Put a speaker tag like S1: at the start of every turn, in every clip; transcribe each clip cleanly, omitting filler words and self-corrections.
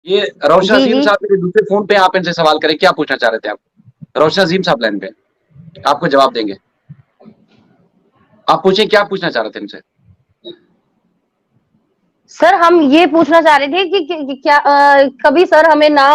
S1: ये रोशन
S2: जी
S1: अजीम
S2: जी।
S1: साहब मेरे दूसरे फोन पे, आप इनसे सवाल करें, क्या पूछना चाह रहे थे आप? रोशन अजीम साहब लाइन पे, आपको जवाब देंगे। आप पूछे, क्या पूछना चाह रहे थे इनसे?
S2: सर हम ये पूछना चाह रहे थे कि क्या कभी सर हमें ना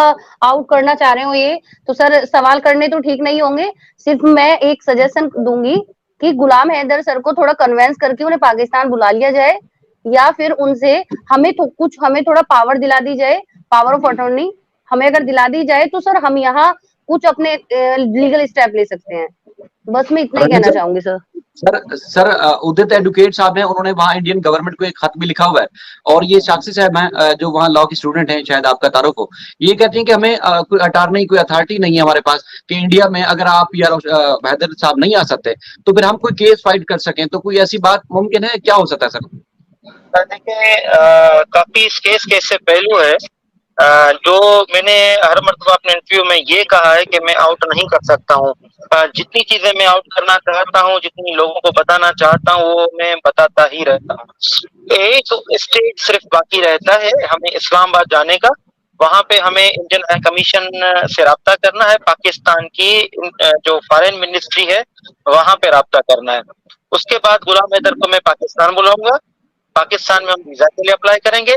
S2: आउट करना चाह रहे हो ये, तो सर सवाल करने तो ठीक नहीं होंगे। सिर्फ मैं एक सजेशन दूंगी कि गुलाम हैदर सर को थोड़ा कन्वेंस करके उन्हें पाकिस्तान बुला लिया जाए, या फिर उनसे हमें तो कुछ हमें थोड़ा पावर दिला दी जाए, पावर ऑफ अटॉर्नी हमें अगर दिला दी जाए तो सर हम यहाँ कुछ अपने लीगल स्टेप ले सकते हैं। बस मैं इतना ही
S1: रंजन
S2: कहना
S1: सर,
S2: चाहूंगी सर।
S1: सर उदित एडवोकेट साहब हैं, उन्होंने वहाँ इंडियन गवर्नमेंट को एक खत भी लिखा हुआ है। और ये साक्षी साहब हैं, जो वहाँ लॉ की स्टूडेंट हैं, शायद आपका तारुफ हो। ये कहती हैं कि हमें कोई अटारनी, कोई अथॉरिटी नहीं है हमारे पास कि इंडिया में अगर आप या हैदर साहब नहीं आ सकते तो फिर हम कोई केस फाइट कर सकें। तो कोई ऐसी बात मुमकिन है? क्या हो सकता है सर?
S3: देखिए, काफी इस केस के ऐसे पहलू है जो मैंने हर मर्तबा अपने इंटरव्यू में ये कहा है कि मैं आउट नहीं कर सकता हूँ। जितनी चीजें मैं आउट करना चाहता हूँ, जितनी लोगों को बताना चाहता हूँ, वो मैं बताता ही रहता हूँ। एक स्टेज सिर्फ बाकी रहता है हमें इस्लामाबाद जाने का। वहां पे हमें इंडियन हाई कमीशन से राब्ता करना है, पाकिस्तान की जो फॉरेन मिनिस्ट्री है वहां पे राब्ता करना है। उसके बाद गुलाम हैदर को मैं पाकिस्तान बुलाऊंगा। पाकिस्तान में हम वीजा के लिए अप्लाई करेंगे।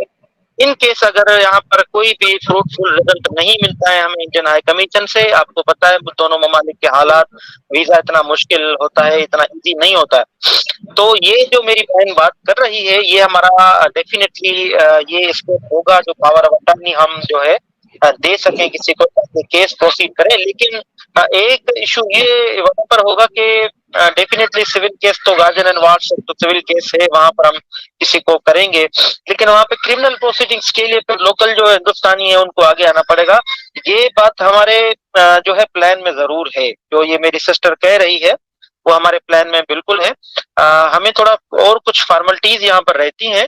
S3: इन केस अगर यहाँ पर कोई भी फ्रूटफुल रिजल्ट नहीं मिलता है हमें इंडियन हाई कमीशन से, आपको पता है दोनों ममालिक के हालात, वीजा इतना मुश्किल होता है, इतना इजी नहीं होता है। तो ये जो मेरी बहन बात कर रही है, ये हमारा डेफिनेटली ये स्कोप होगा जो पावर ऑफ अटॉर्नी हम जो है दे सकें किसी को ताकि केस प्रोसीड करें। लेकिन एक इशू ये वहां पर होगा कि डेफिनेटली सिविल केस तो गार्जियन एंड वार्ड तो सिविल केस है, वहां पर हम किसी को करेंगे। लेकिन वहां पे क्रिमिनल प्रोसीडिंग्स के लिए फिर लोकल जो हिंदुस्तानी है उनको आगे आना पड़ेगा। ये बात हमारे जो है प्लान में जरूर है, जो ये मेरी सिस्टर कह रही है वो हमारे प्लान में बिल्कुल है। हमें थोड़ा और कुछ फॉर्मेलिटीज यहाँ पर रहती हैं,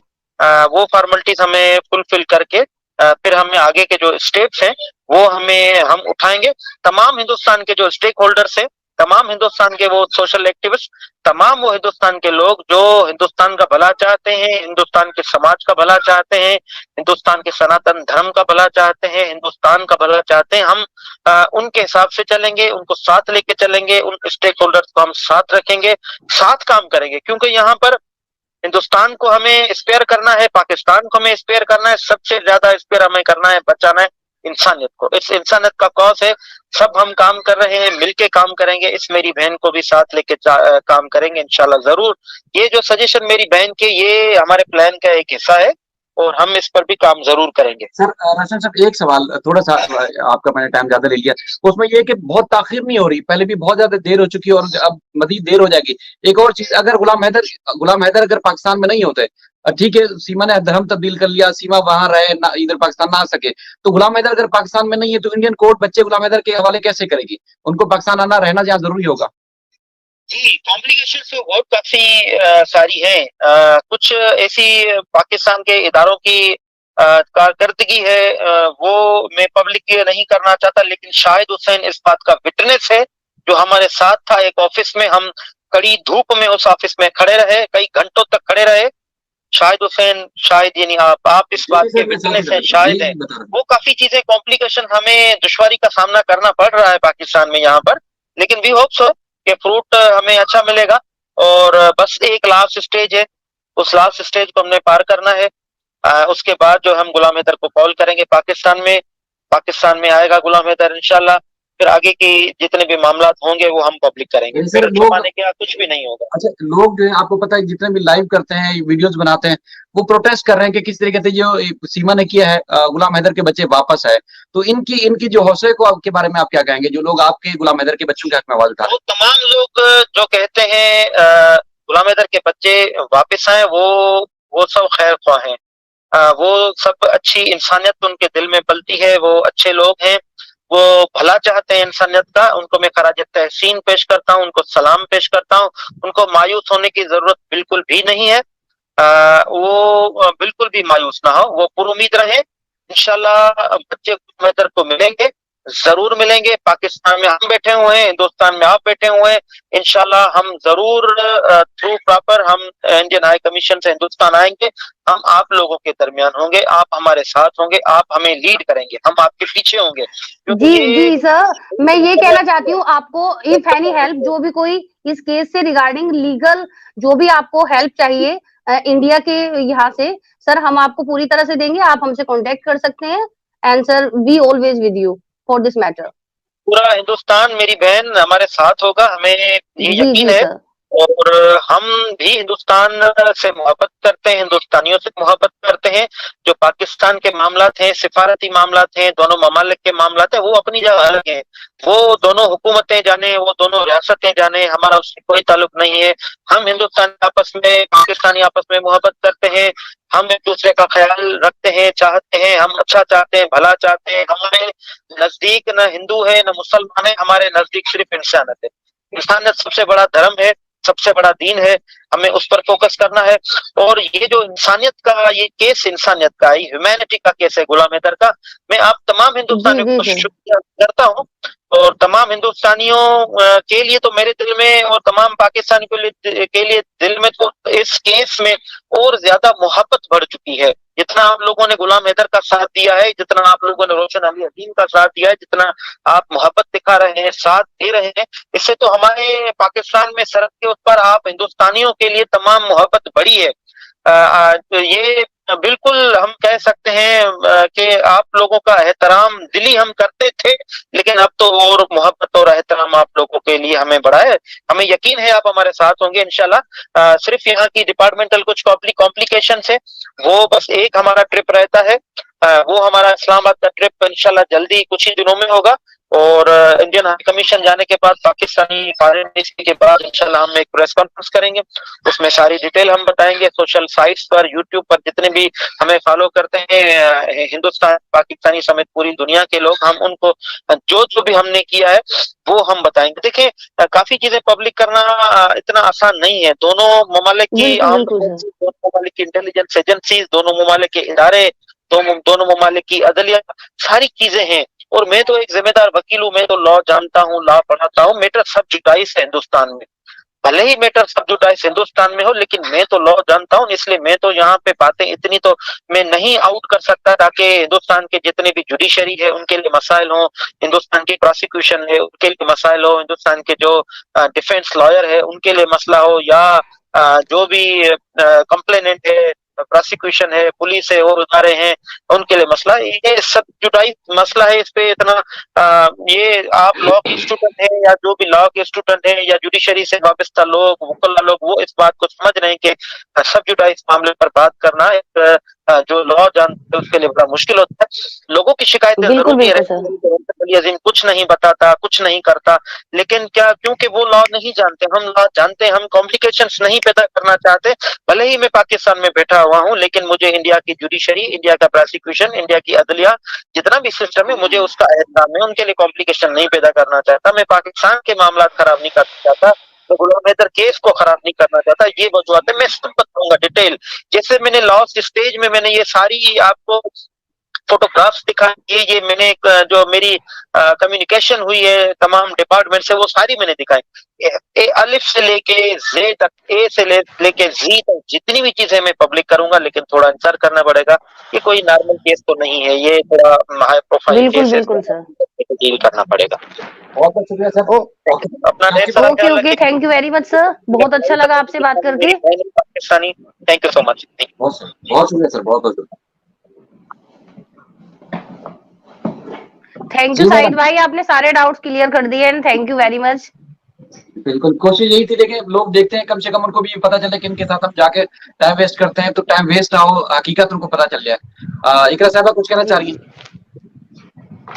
S3: वो फॉर्मेलिटीज हमें फुलफिल करके फिर हमें आगे के जो स्टेप्स हैं वो हम उठाएंगे। तमाम हिंदुस्तान के जो स्टेक होल्डर्स हैं, तमाम हिंदुस्तान के वो सोशल एक्टिविस्ट, तमाम वो हिंदुस्तान के लोग जो हिंदुस्तान का भला चाहते हैं, हिंदुस्तान के समाज का भला चाहते हैं, हिंदुस्तान के सनातन धर्म का भला चाहते हैं, हिंदुस्तान का भला चाहते हैं, हम उनके हिसाब से चलेंगे, उनको साथ लेके चलेंगे, उन स्टेक होल्डर्स को हम साथ रखेंगे, साथ काम करेंगे। क्योंकि यहाँ पर हिंदुस्तान को हमें स्पेयर करना है, पाकिस्तान को हमें स्पेयर करना है, सबसे ज्यादा स्पेयर हमें करना है, बचाना है इंसानियत को। इस इंसानियत का कॉज है, सब हम काम कर रहे हैं, मिलके काम करेंगे। इस मेरी बहन को भी साथ लेके काम करेंगे इंशाल्लाह जरूर। ये जो सजेशन मेरी बहन के, ये हमारे प्लान का एक हिस्सा है और हम इस पर भी काम जरूर करेंगे।
S1: सर रोशन साहब, एक सवाल थोड़ा सा, आपका मैंने टाइम ज्यादा ले लिया। उसमें ये है कि बहुत ताखिर नहीं हो रही, पहले भी बहुत ज्यादा देर हो चुकी है और अब मजीद देर हो जाएगी। एक और चीज, अगर गुलाम हैदर अगर पाकिस्तान में नहीं होते, ठीक है, सीमा ने धर्म तब्दील कर लिया, सीमा वहां रहे ना, इधर पाकिस्तान ना आ सके, तो गुलाम हैदर अगर पाकिस्तान में नहीं है तो इंडियन कोर्ट बच्चे गुलाम हैदर के हवाले कैसे करेगी? उनको पाकिस्तान आना, रहना जहाँ जरूरी होगा।
S3: जी, कॉम्प्लिकेशन तो बहुत काफी सारी हैं। कुछ ऐसी पाकिस्तान के इदारों की कारकर्दगी है, वो मैं पब्लिक नहीं करना चाहता, लेकिन शाहिद हुसैन इस बात का विटनेस है, जो हमारे साथ था एक ऑफिस में। हम कड़ी धूप में उस ऑफिस में खड़े रहे, कई घंटों तक खड़े रहे। शाहिद हुसैन, शाहिद यानी आप इस
S1: जी
S3: बात
S1: जी
S3: के
S1: सर, मैं साथ ही
S3: विटनेस हैं,
S1: रहूंगा,
S3: शाहिद हैं।
S1: यही बता रहा हूँ।
S3: वो काफी चीजें कॉम्प्लिकेशन, हमें दुश्वारी का सामना करना पड़ रहा है पाकिस्तान में यहाँ पर। लेकिन वी होप सो कि फ्रूट हमें अच्छा मिलेगा। और बस एक लास्ट स्टेज है, उस लास्ट स्टेज को हमने पार करना है। उसके बाद जो हम गुलाम हैदर को कॉल करेंगे पाकिस्तान में आएगा गुलाम हैदर इंशाल्लाह। फिर आगे की जितने भी मामला होंगे वो हम पब्लिक करेंगे,
S1: नहीं सर,
S3: फिर
S1: लोग,
S3: छुपाने के कुछ भी नहीं होगा।
S1: अच्छा, लोग जो है आपको पता है जितने भी लाइव करते हैं, वीडियोस बनाते हैं, वो प्रोटेस्ट कर रहे हैं कि किस तरीके से जो सीमा ने किया है, गुलाम हैदर के बच्चे वापस आए। तो इनकी इनकी जो हौसले को आपके बारे में आप क्या कहेंगे, जो लोग आपके गुलाम हैदर के बच्चों के हक में आवाज उठा रहे
S3: वो तमाम लोग जो कहते हैं गुलाम हैदर के बच्चे वापस आए, वो सब खैर ख्वाह हैं। वो सब अच्छी इंसानियत उनके दिल में पलती है, वो अच्छे लोग हैं, वो भला चाहते हैं इंसानियत का। उनको मैं खराज तहसीन पेश करता हूँ, उनको सलाम पेश करता हूँ। उनको मायूस होने की जरूरत बिल्कुल भी नहीं है। वो बिल्कुल भी मायूस ना हो, वो पुरुमीद रहे। इंशाल्लाह बच्चे गुलाम हैदर को मिलेंगे, जरूर मिलेंगे। पाकिस्तान में हम बैठे हुए हैं, हिंदुस्तान में आप बैठे हुए हैं। इंशाल्लाह हम जरूर थ्रू प्रॉपर हम इंडियन हाई कमीशन से हिंदुस्तान आएंगे। हम आप लोगों के दरमियान होंगे, आप हमारे साथ होंगे, आप हमें लीड करेंगे, हम आपके पीछे होंगे, क्योंकि
S2: जी
S3: ये
S2: जी सर, मैं ये कहना चाहती हूँ आपको, इफ एनी हेल्प, जो भी कोई इस केस से रिगार्डिंग लीगल जो भी आपको हेल्प चाहिए इंडिया के यहाँ से, सर हम आपको पूरी तरह से देंगे, आप हमसे कांटेक्ट कर सकते हैं। And sir we always with you for this matter.
S3: पूरा हिंदुस्तान मेरी बहन हमारे साथ होगा, हमें ये
S2: जी
S3: यकीन
S2: जी
S3: है।
S2: सर।
S3: और हम भी हिंदुस्तान से मोहब्बत करते हैं, हिंदुस्तानियों से मोहब्बत करते हैं। जो पाकिस्तान के मामलात हैं, सिफारती मामलात हैं, दोनों ममालिक के मामलात हैं, वो अपनी जगह अलग हैं। वो दोनों हुकूमतें जाने, वो दोनों रियासतें जाने, हमारा उससे कोई ताल्लुक नहीं है। हम हिंदुस्तान आपस में, पाकिस्तानी आपस में मोहब्बत करते हैं। हम एक दूसरे का ख्याल रखते हैं, चाहते हैं, हम अच्छा चाहते हैं, भला चाहते हैं। हमारे नजदीक न हिंदू है न मुसलमान है, हमारे नजदीक सिर्फ इंसानियत है। इंसानियत सबसे बड़ा धर्म है, सबसे बड़ा दीन है, हमें उस पर फोकस करना है। और ये जो इंसानियत का ये केस, इंसानियत का, ये ह्यूमैनिटी का केस है गुलाम हैदर का। मैं आप तमाम
S2: जी
S3: हिंदुस्तानियों
S2: जी
S3: को
S2: सर।
S3: शुक्रिया करता हूँ। और तमाम हिंदुस्तानियों के लिए तो मेरे दिल में, और तमाम पाकिस्तानी के लिए दिल में तो इस केस में और ज्यादा मोहब्बत बढ़ चुकी है। जितना आप लोगों ने गुलाम हैदर का साथ दिया है, जितना आप लोगों ने रोशन अली अजीम का साथ दिया है, जितना आप मोहब्बत दिखा रहे हैं, साथ दे रहे हैं, इससे तो हमारे पाकिस्तान में सरहद के उस पर आप हिंदुस्तानियों के लिए तमाम मोहब्बत बढ़ी है। तो ये बिल्कुल हम कह सकते हैं कि आप लोगों का एहतराम दिली हम करते थे, लेकिन अब तो और मोहब्बत और एहतराम आप लोगों के लिए हमें बढ़ा है। हमें यकीन है आप हमारे साथ होंगे इंशाल्लाह। सिर्फ यहाँ की डिपार्टमेंटल कुछ कॉम्प्लिकेशन है, वो बस एक हमारा ट्रिप रहता है। वो हमारा इस्लामाबाद का ट्रिप इंशाल्लाह जल्दी कुछ ही दिनों में होगा। और इंडियन हाई कमीशन जाने के बाद, पाकिस्तानी फॉरेन मिनिस्ट्री के बाद इंशाल्लाह हम एक प्रेस कॉन्फ्रेंस करेंगे। उसमें सारी डिटेल हम बताएंगे। सोशल साइट्स पर, यूट्यूब पर जितने भी हमें फॉलो करते हैं हिंदुस्तान पाकिस्तानी समेत पूरी दुनिया के लोग, हम उनको जो जो भी हमने किया है वो हम बताएंगे। देखिए काफी चीजें पब्लिक करना इतना आसान नहीं है। दोनों ममालिक की
S2: बिल्कुल
S3: आर्म्ड
S2: बिल्कुल सर।
S3: फोर्सेस, दोनों ममालिक की इंटेलिजेंस एजेंसीज, दोनों ममालिक के इदारे, दोनों ममालिक की अदलिया, सारी चीजें हैं। और मैं तो एक जिम्मेदार वकील हूँ, मैं तो लॉ जानता हूँ, लॉ पढ़ाता हूँ। मैटर सब जुडाइस है हिंदुस्तान में, भले ही मैटर सब जुडाइस हिंदुस्तान में हो, लेकिन मैं तो लॉ जानता हूँ। इसलिए मैं तो यहाँ पे बातें इतनी तो मैं नहीं आउट कर सकता, ताकि हिंदुस्तान के जितने भी जुडिशरी है उनके लिए मसाइल हो, हिंदुस्तान की प्रोसिक्यूशन है उनके लिए मसाइल हो, हिंदुस्तान के जो डिफेंस लॉयर है उनके लिए मसला हो, या जो भी कंप्लेनेंट है, प्रोसिक्यूशन है, पुलिस है और इदारे हैं, उनके लिए मसला। ये सब जुटाई मसला है। इस पे इतना ये आप लॉ के स्टूडेंट हैं या जो भी लॉ के स्टूडेंट हैं या जुडिशरी से वाबस्ता लोग, वकला लोग, वो इस बात को समझ रहे हैं कि सब जुटाई इस मामले पर बात करना एक जो लॉ जानते हैं उसके लिए बड़ा मुश्किल होता है। लोगों की शिकायतें
S2: बिल्कुल
S3: जरूर ये
S2: बिल्कुल
S3: रहती
S2: सर।
S3: हैं कि अली अजीम कुछ नहीं बताता, कुछ नहीं करता, लेकिन क्या, क्योंकि वो लॉ नहीं जानते, हम लॉ जानते हैं, हम कॉम्प्लिकेशंस नहीं पैदा करना चाहते। भले ही मैं पाकिस्तान में बैठा हुआ हूँ, लेकिन मुझे इंडिया की जुडिशरी, इंडिया का प्रोसिक्यूशन, इंडिया की अदलिया, जितना भी सिस्टम है, मुझे उसका एहतराम है। उनके लिए कॉम्प्लिकेशन नहीं पैदा करना चाहता। मैं पाकिस्तान के मामला खराब नहीं करना चाहता, मैं गुलाम हैदर केस को खराब नहीं करना चाहता। ये वजूहत है, मैं सब बताऊंगा डिटेल। जैसे मैंने लास्ट स्टेज में मैंने ये सारी आपको फोटोग्राफ्स दिखाई, ये मैंने जो मेरी कम्युनिकेशन हुई है तमाम डिपार्टमेंट से, वो सारी मैंने दिखाई। अलिफ से लेके जे तक, ए से लेके जी तक, जितनी भी चीजें मैं पब्लिक करूंगा, लेकिन थोड़ा इंतजार करना पड़ेगा। ये कोई नॉर्मल केस तो नहीं है, ये थोड़ा हाई प्रोफाइल
S2: बिल्कुल
S3: केस है,
S2: बिल्कुल सर।
S3: डील करना पड़ेगा।
S1: बहुत बहुत शुक्रिया सर।
S2: ओ
S3: अपना ढेर सारा
S2: ओके
S3: ख्याल
S2: ओके,
S3: रखिए।
S2: Thank you very much sir, बहुत अच्छा लगा आपसे बात करके।
S3: Pakistani, thank you so much.
S1: बहुत शुक्रिया सर, बहुत बहुत शुक्रिया।
S2: Thank
S1: ji
S2: you
S1: madam,
S2: Sahid भाई, आपने सारे डाउट्स क्लियर कर दिए and thank you very much.
S1: बिल्कुल कोशिश यही थी। देखिए लोग देखते हैं, कम से कम उनको भी पता चले कि इनके साथ हम जाके टाइम वेस्ट करते हैं, तो टाइम वेस्ट ना हो, हकीकत उनको पता चल जाए। इकरा साहबा कुछ कहना चाह रही हैं?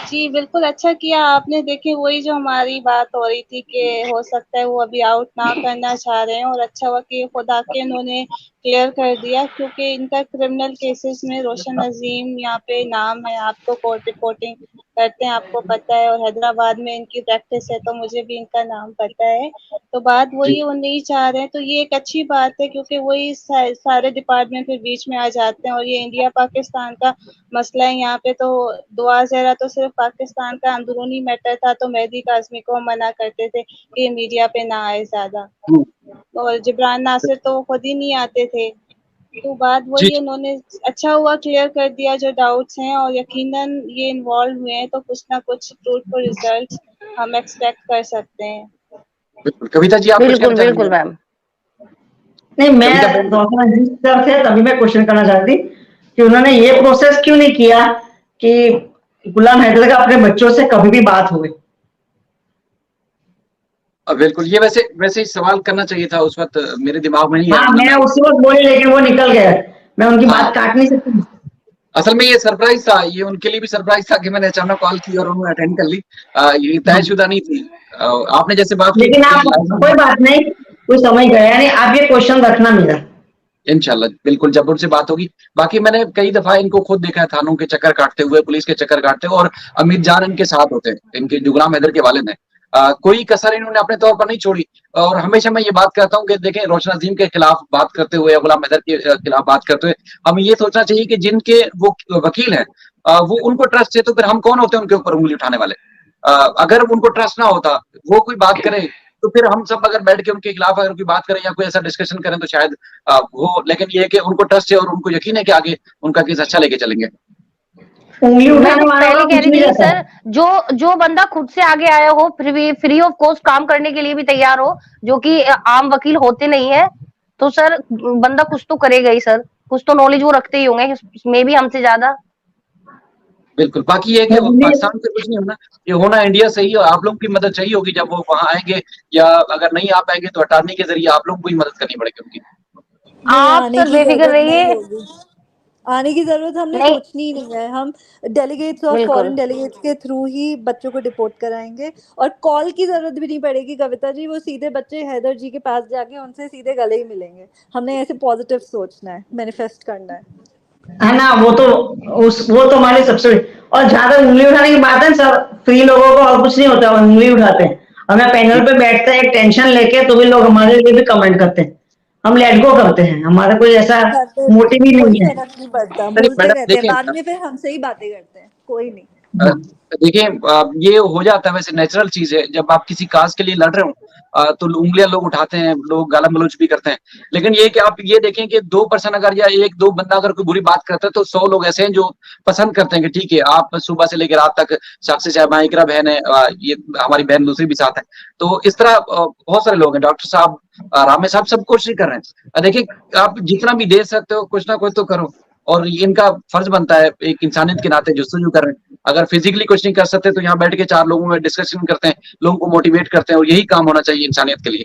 S4: जी, बिल्कुल अच्छा किया आपने। देखिए वही जो हमारी बात हो रही थी कि हो सकता है वो अभी आउट ना करना चाह रहे हैं, और अच्छा हुआ कि खुदा के उन्होंने क्लियर कर दिया, क्योंकि इनका क्रिमिनल केसेस में रोशन अजीम यहाँ पे नाम है, आपको कोर्ट रिपोर्टिंग करते हैं, आपको पता है, और हैदराबाद में इनकी प्रैक्टिस है, तो मुझे भी इनका नाम पता है। तो बात वही है, वो नहीं चाह रहे हैं, तो ये एक अच्छी बात है, क्योंकि वही सारे डिपार्टमेंट फिर बीच में आ जाते हैं, और ये इंडिया पाकिस्तान का मसला है यहाँ पे। तो दुआ ज़हरा तो सिर्फ पाकिस्तान का अंदरूनी मैटर था, तो मेहदी काज़मी को मना करते थे कि मीडिया पे ना आए ज़्यादा, और जिब्रान नासिर तो खुद ही नहीं आते थे। तो बात वही है, उन्होंने अच्छा हुआ क्लियर कर दिया जो डाउट्स हैं, और यकीनन ये इन्वॉल्व हुए हैं, तो कुछ ना कुछ फ्रूटफुल रिजल्ट्स हम एक्सपेक्ट कर सकते हैं।
S1: बिल्कुल। कविता जी, आप कुछ
S2: बिल्कुल
S1: कहना चाहेंगे?
S2: बिल्कुल मैम।
S5: नहीं, मैं
S1: कविता बहन,
S5: डॉक्टर अजीज सर थे तभी मैं क्वेश्चन करना चाहती कि उन्होंने ये प्रोसेस क्यों नहीं किया कि गुलाम हैदर का अपने बच्चों से कभी भी बात हुई।
S1: बिल्कुल, ये वैसे ही सवाल करना चाहिए था उस वक्त, मेरे दिमाग में नहीं
S5: हाँ,
S1: आया।
S5: मैं उसी वक्त बोली, लेकिन वो निकल गया, मैं उनकी
S1: हाँ।
S5: बात काट नहीं सकती।
S1: असल में ये सरप्राइज था, ये उनके लिए भी सरप्राइज था कि मैंने अचानक कॉल की और उन्होंने अटेंड कर ली। ये तयशुदा नहीं थी। आपने जैसे बात की,
S5: लेकिन आप कोई बात नहीं, कोई समझ गया नहीं, आप ये क्वेश्चन रखना मेरा।
S1: इंशाल्लाह बिल्कुल, जब उनसे बात होगी। बाकी मैंने कई दफा इनको खुद देखा है थानों के चक्कर काटते हुए, पुलिस के चक्कर काटते हुए, और अमीर जान इनके साथ होते हैं, इनके जो गुलाम हैदर के वालिद हैं। कोई कसर इन्होंने अपने तौर पर नहीं छोड़ी। और हमेशा मैं ये बात कहता हूँ कि देखें, रोशन अजीम के खिलाफ बात करते हुए या गुलाम हैदर के खिलाफ बात करते हुए हमें ये सोचना चाहिए कि जिनके वो वकील हैं, वो उनको ट्रस्ट है, तो फिर हम कौन होते हैं उनके ऊपर उंगली उठाने वाले? अगर उनको ट्रस्ट ना होता, वो कोई बात करे, तो फिर हम सब अगर बैठ के उनके खिलाफ अगर कोई बात करें या कोई ऐसा डिस्कशन करें तो शायद वो, लेकिन ये है कि उनको ट्रस्ट है और उनको यकीन है कि आगे उनका केस अच्छा लेके चलेंगे।
S5: उंगली
S2: मैं
S5: उठाने
S2: तो
S5: वाला
S2: पहले कह
S5: कुछ
S2: रही
S5: नहीं
S2: थी
S5: रहता।
S2: सर, जो बंदा खुद से आगे आया हो, फ्री ऑफ कॉस्ट काम करने के लिए भी तैयार हो, जो कि आम वकील होते नहीं है, तो सर बंदा कुछ तो करेगा ही सर, कुछ तो नॉलेज वो रखते ही होंगे, मे भी हमसे ज्यादा।
S1: बिल्कुल। बाकी ये है कि पाकिस्तान से कुछ नहीं होना, ये होना इंडिया से ही, और आप लोगों की मदद चाहिए होगी जब वो वहां आएंगे, या अगर नहीं आ पाएंगे तो अटॉर्नी के जरिए आप लोगों को ही मदद करनी पड़ेगी उनकी।
S2: आप सर बेफिक्र रहिए।
S6: आने की जरूरत हमने
S2: नहीं,
S6: सोचनी ही नहीं है। हम डेलीगेट्स और
S2: बिल्कुल
S6: फॉरेन डेलीगेट्स के थ्रू ही बच्चों को डिपोर्ट कराएंगे, और कॉल की जरूरत भी नहीं पड़ेगी कविता जी। वो सीधे बच्चे हैदर जी के पास जाके उनसे सीधे गले ही मिलेंगे। हमने ऐसे पॉजिटिव सोचना है, मैनिफेस्ट करना
S5: है ना, वो तो हमारे सबसे, और ज्यादा उंगली उठाने की बात है, सब फ्री लोगों को और कुछ नहीं होता, उंगली उठाते हैं। हमें पैनल पे बैठते हैं एक टेंशन लेके, तो भी लोग हमारे लिए भी कमेंट करते हैं, हम लेट गो करते हैं, हमारा कोई ऐसा
S6: है।
S5: मोटिव ही
S6: कोई
S5: नहीं है।
S6: फर्क नहीं पड़ता,
S1: नहीं
S6: बोलते
S1: मैडम,
S6: रहते हैं,
S1: देखिए
S6: बाद में फिर हमसे ही बातें करते हैं, कोई नहीं।
S1: देखिए, ये हो जाता है, वैसे नेचुरल चीज है, जब आप किसी काज के लिए लड़ रहे हो तो उंगलियां लोग उठाते हैं, लोग गाला गलौज भी करते हैं। लेकिन ये कि आप ये देखें कि 2% अगर, या 1-2 बंदा अगर कोई बुरी बात करता है, तो 100 लोग ऐसे हैं जो पसंद करते हैं कि ठीक है, आप सुबह से लेकर रात तक, साक्षी साहब इकरा बहन है, ये हमारी बहन दूसरी भी साथ है, तो इस तरह बहुत सारे लोग हैं, डॉक्टर साहब, रामे साहब, सब कोशिश कर रहे हैं। देखिए, आप जितना भी दे सकते हो कुछ ना कुछ तो करो, और ये इनका फर्ज बनता है एक इंसानियत के नाते, जस्तजू कर रहे हैं। अगर फिजिकली कुछ नहीं कर सकते तो यहाँ बैठ के 4 लोगों में डिस्कशन करते हैं, लोगों को मोटिवेट करते हैं, और यही काम होना चाहिए इंसानियत के लिए।